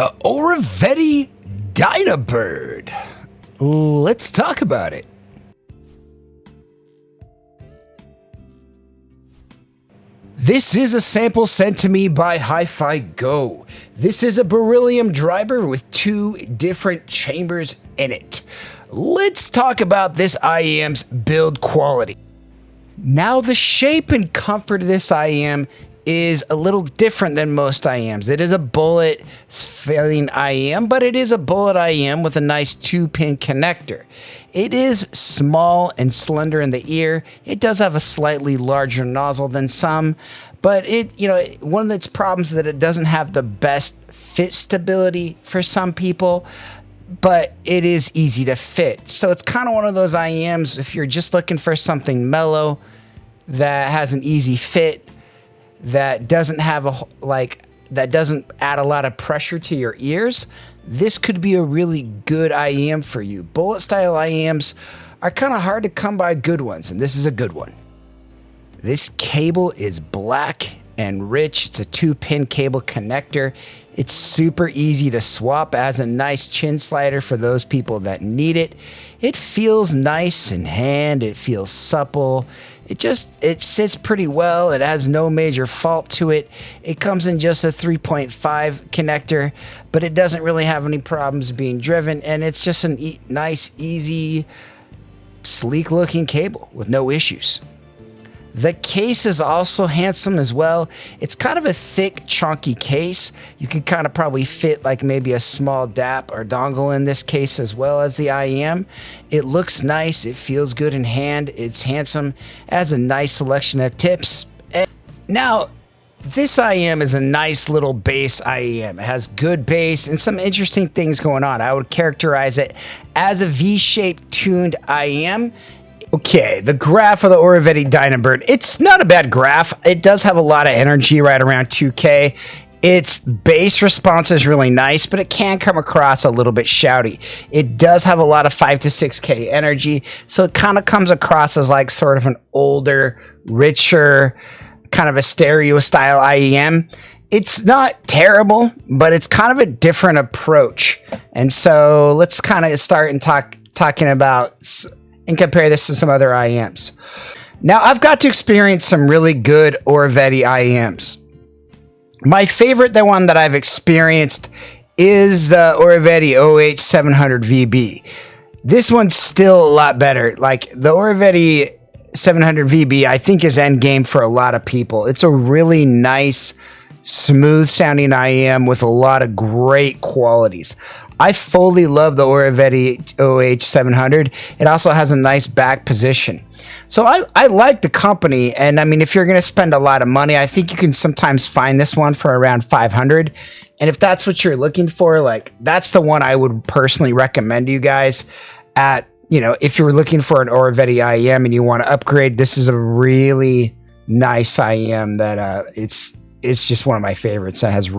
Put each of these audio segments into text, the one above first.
The Oriveti Dynabird. Let's talk about it. This is a sample sent to me by Hifigo. This is a beryllium driver with 2 different chambers in it. Let's talk about this IEM's build quality. Now, the shape and comfort of this IEM is a little different than most IEMs. It is a bullet filling IEM, but it is a bullet IEM with a nice 2-pin connector. It is small and slender in the ear. It does have a slightly larger nozzle than some, but one of its problems is that it doesn't have the best fit stability for some people, but it is easy to fit. So it's kind of one of those IEMs, if you're just looking for something mellow that has an easy fit, that doesn't have that doesn't add a lot of pressure to your ears, this could be a really good IEM for you. Bullet style IEMs are kind of hard to come by good ones, and this is a good one. This cable is black and rich. It's a 2-pin cable connector. It's super easy to swap as a nice chin slider for those people that need it. It feels nice in hand. It feels supple. It sits pretty well. It has no major fault to it. It comes in just a 3.5 connector, but it doesn't really have any problems being driven, and it's just a nice, easy, sleek-looking cable with no issues. The case is also handsome as well. It's kind of a thick, chunky case. You could kind of probably fit like maybe a small DAP or dongle in this case as well as the IEM. It looks nice. It feels good in hand. It's handsome. It has a nice selection of tips. Now, this IEM is a nice little bass IEM. It has good bass and some interesting things going on. I would characterize it as a V-shaped tuned IEM. Okay, the graph of the Oriveti Dynabird. It's not a bad graph. It does have a lot of energy, right around 2K. Its bass response is really nice, but it can come across a little bit shouty. It does have a lot of 5 to 6K energy, so it kind of comes across as like sort of an older, richer, kind of a stereo style IEM. It's not terrible, but it's kind of a different approach. And so let's kind of start and talking about and compare this to some other IEMs. Now, I've got to experience some really good Oriveti IEMs. My favorite, the one that I've experienced, is the Oriveti OH700 VB. This one's still a lot better. Like, the Oriveti 700 VB, I think, is endgame for a lot of people. It's a really nice, smooth-sounding IEM with a lot of great qualities. I fully love the Oriveti OH700. It also has a nice back position. So I like the company, and I mean, if you're going to spend a lot of money, I think you can sometimes find this one for around $500. And if that's what you're looking for, like, that's the one I would personally recommend to you guys. If you're looking for an Oriveti IEM and you want to upgrade, this is a really nice IEM that it's just one of my favorites. That has a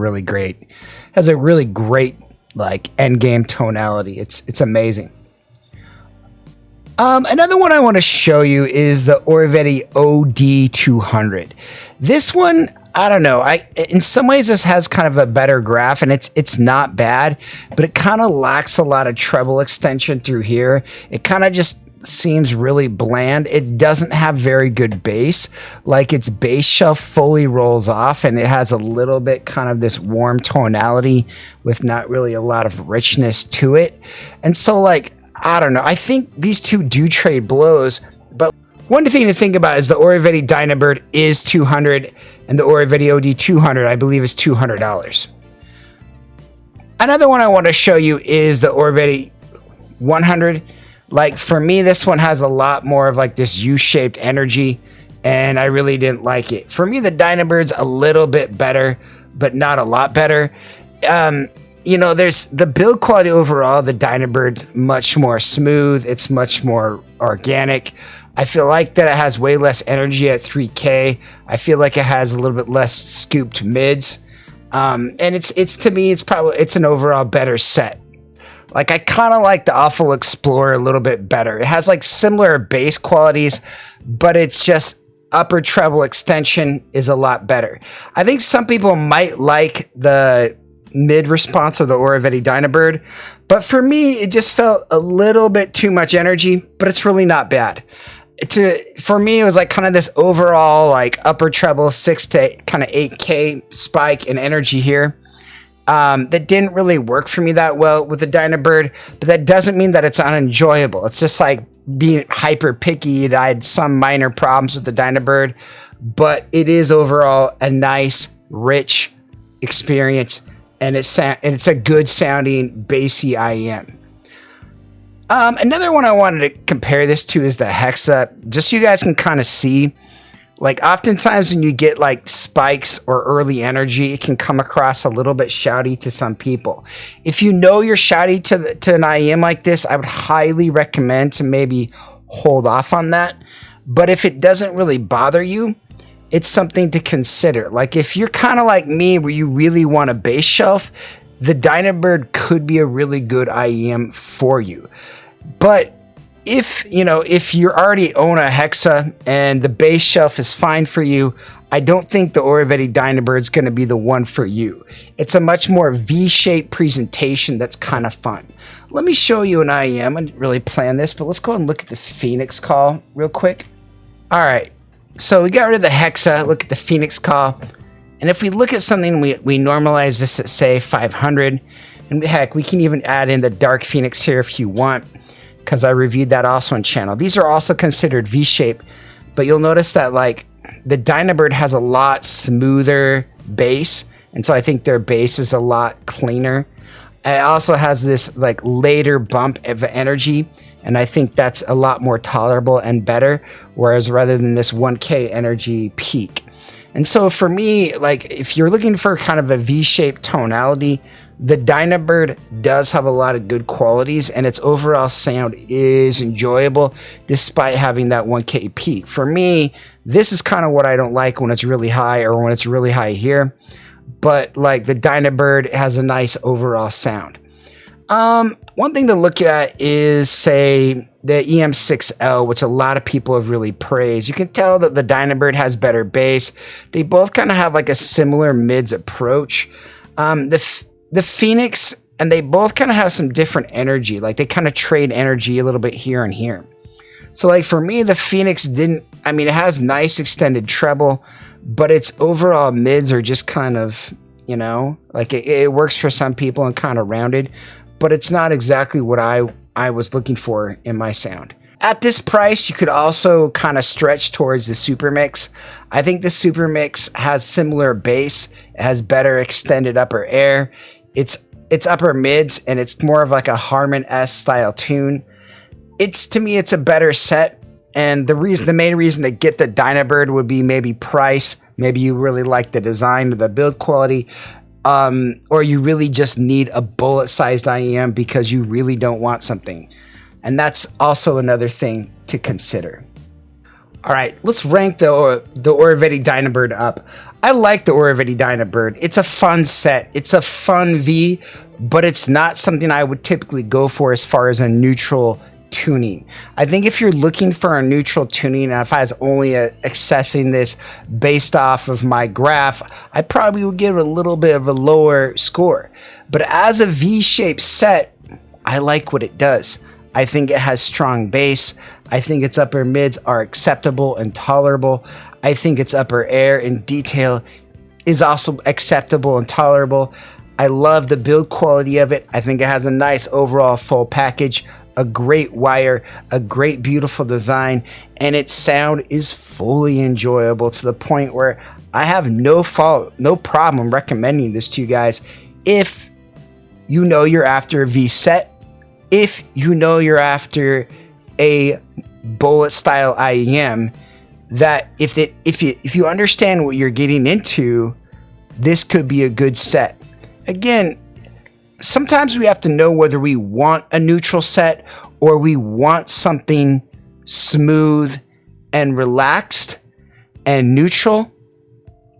really great like end game tonality. It's amazing. Another one I want to show you is the Oriveti OD200. This one, I don't know. In some ways this has kind of a better graph, and it's not bad, but it kind of lacks a lot of treble extension through here. It kind of just seems really bland. It doesn't have very good bass. Like, its bass shelf fully rolls off, and it has a little bit kind of this warm tonality with not really a lot of richness to it. And so, like, I don't know. I think these two do trade blows, but one thing to think about is the Oriveti Dynabird is $200, and the Oriveti OD200, I believe, is $200. Another one I want to show you is the Oriveti 100. Like, for me, this one has a lot more of like this U-shaped energy, and I really didn't like it. For me, the Dynabird's a little bit better, but not a lot better. There's the build quality overall. The Dynabird much more smooth. It's much more organic. I feel like that it has way less energy at 3K. I feel like it has a little bit less scooped mids. And it's to me, it's an overall better set. Like, I kind of like the Awful Explorer a little bit better. It has like similar bass qualities, but it's just upper treble extension is a lot better. I think some people might like the mid response of the Oriveti Dynabird, but for me, it just felt a little bit too much energy, but it's really not bad. For me, it was like kind of this overall like upper treble 6 to kind of 8K spike in energy here. That didn't really work for me that well with the Dynabird, but that doesn't mean that it's unenjoyable. It's just like being hyper picky. I had some minor problems with the Dynabird, but it is overall a nice, rich experience, and it's a good sounding bassy IEM. Another one I wanted to compare this to is the Hexa, just so you guys can kind of see. Like, oftentimes when you get like spikes or early energy, it can come across a little bit shouty to some people. If you know you're shouty to an IEM like this, I would highly recommend to maybe hold off on that. But if it doesn't really bother you, it's something to consider. Like, if you're kind of like me where you really want a bass shelf, the Dynabird could be a really good IEM for you. But if you already own a Hexa and the bass shelf is fine for you, I don't think the Oriveti Dynabird is going to be the one for you. It's a much more V-shaped presentation that's kind of fun. Let me show you an IEM. I didn't really plan this, but let's go and look at the Phoenix-Call real quick. All right, so we got rid of the Hexa. Look at the Phoenix-Call. And if we look at something, we normalize this at, say, 500. And heck, we can even add in the Dark Phoenix here if you want, because I reviewed that also on channel. These are also considered V-shape, but you'll notice that like the Dynabird has a lot smoother bass, and so I think their bass is a lot cleaner. It also has this like later bump of energy, and I think that's a lot more tolerable and better, whereas rather than this 1K energy peak. And so for me, like if you're looking for kind of a V-shaped tonality, the Dynabird does have a lot of good qualities, and its overall sound is enjoyable despite having that 1K peak. For me, this is kind of what I don't like when it's really high or when it's really high here. But like the Dynabird has a nice overall sound. One thing to look at is, say, the EM6L, which a lot of people have really praised. You can tell that the Dynabird has better bass. They both kind of have like a similar mids approach. The Phoenix, and they both kind of have some different energy. Like they kind of trade energy a little bit here and here. So like for me, the Phoenix it has nice extended treble, but its overall mids are just kind of, like it works for some people and kind of rounded, but it's not exactly what I was looking for in my sound. At this price, you could also kind of stretch towards the Super Mix. I think the Super Mix has similar bass. It has better extended upper air. It's upper mids, and it's more of like a Harman S style tune. To me, it's a better set. And the main reason to get the Dynabird would be maybe price. Maybe you really like the design or the build quality. Or you really just need a bullet-sized IEM because you really don't want something. And that's also another thing to consider. All right, let's rank the Oriveti Dynabird up. I like the Oriveti Dynabird. It's a fun set. It's a fun V, but it's not something I would typically go for as far as a neutral tuning. I think if you're looking for a neutral tuning, and if I was only accessing this based off of my graph, I probably would give it a little bit of a lower score. But as a V-shaped set, I like what it does. I think it has strong bass. I think its upper mids are acceptable and tolerable. I think its upper air and detail is also acceptable and tolerable. I love the build quality of it. I think it has a nice overall full package, a great wire, a great beautiful design, and its sound is fully enjoyable to the point where I have no problem recommending this to you guys if you know you're after a V set. If you know you're after a bullet style IEM, that if you understand what you're getting into, this could be a good set. Again, sometimes we have to know whether we want a neutral set or we want something smooth and relaxed and neutral.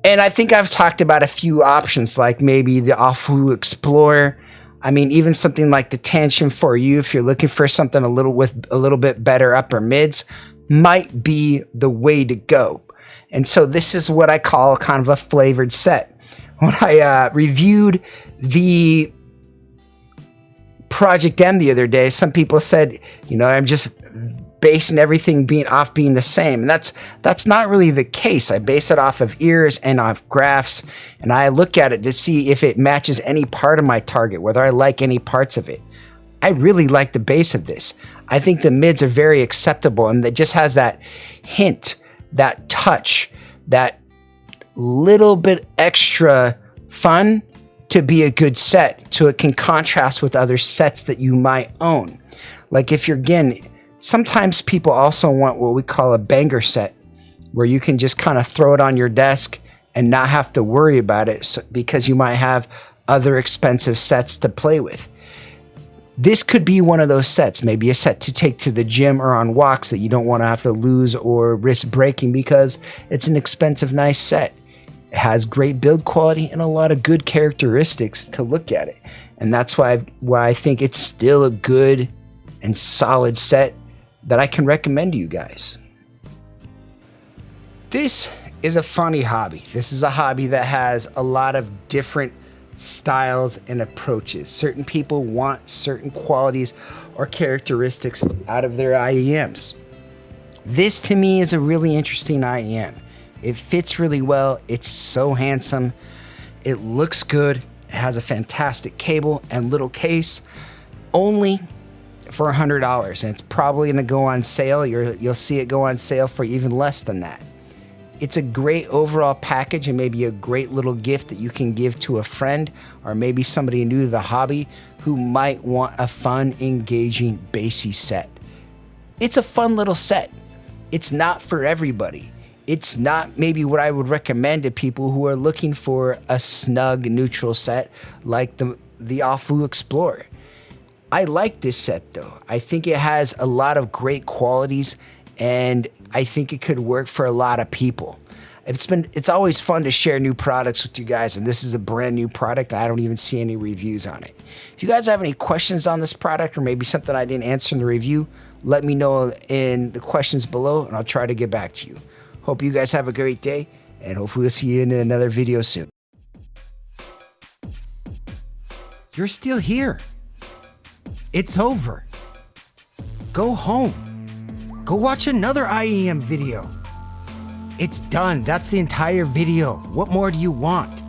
And I think I've talked about a few options, like maybe the Afu Explorer. Even something like the Tension for you, if you're looking for something with a little bit better upper mids, might be the way to go. And so this is what I call kind of a flavored set. when I reviewed the Project M the other day, some people said, I'm just basing everything being the same. And that's not really the case. I base it off of ears and off graphs, and I look at it to see if it matches any part of my target, whether I like any parts of it. I really like the base of this. I think the mids are very acceptable, and it just has that hint, that touch, that little bit extra fun to be a good set, so it can contrast with other sets that you might own. Like if you're, again, sometimes people also want what we call a banger set, where you can just kind of throw it on your desk and not have to worry about it because you might have other expensive sets to play with. This could be one of those sets, maybe a set to take to the gym or on walks that you don't want to have to lose or risk breaking because it's an expensive, nice set. It has great build quality and a lot of good characteristics to look at it. And that's why I think it's still a good and solid set that I can recommend to you guys. This is a funny hobby. This is a hobby that has a lot of different styles and approaches. Certain people want certain qualities or characteristics out of their IEMs. This to me is a really interesting IEM. It fits really well. It's so handsome. It looks good. It has a fantastic cable and little case. Only for $100, and it's probably going to go on sale. You'll see it go on sale for even less than that. It's a great overall package and maybe a great little gift that you can give to a friend or maybe somebody new to the hobby who might want a fun, engaging, bassy set. It's a fun little set. It's not for everybody. It's not maybe what I would recommend to people who are looking for a snug, neutral set like the Afu Explorer. I like this set though. I think it has a lot of great qualities, and I think it could work for a lot of people. It's always fun to share new products with you guys, and this is a brand new product. I don't even see any reviews on it. If you guys have any questions on this product or maybe something I didn't answer in the review, let me know in the questions below and I'll try to get back to you. Hope you guys have a great day, and hopefully we'll see you in another video soon. You're still here. It's over. Go home. Go watch another IEM video. It's done. That's the entire video. What more do you want?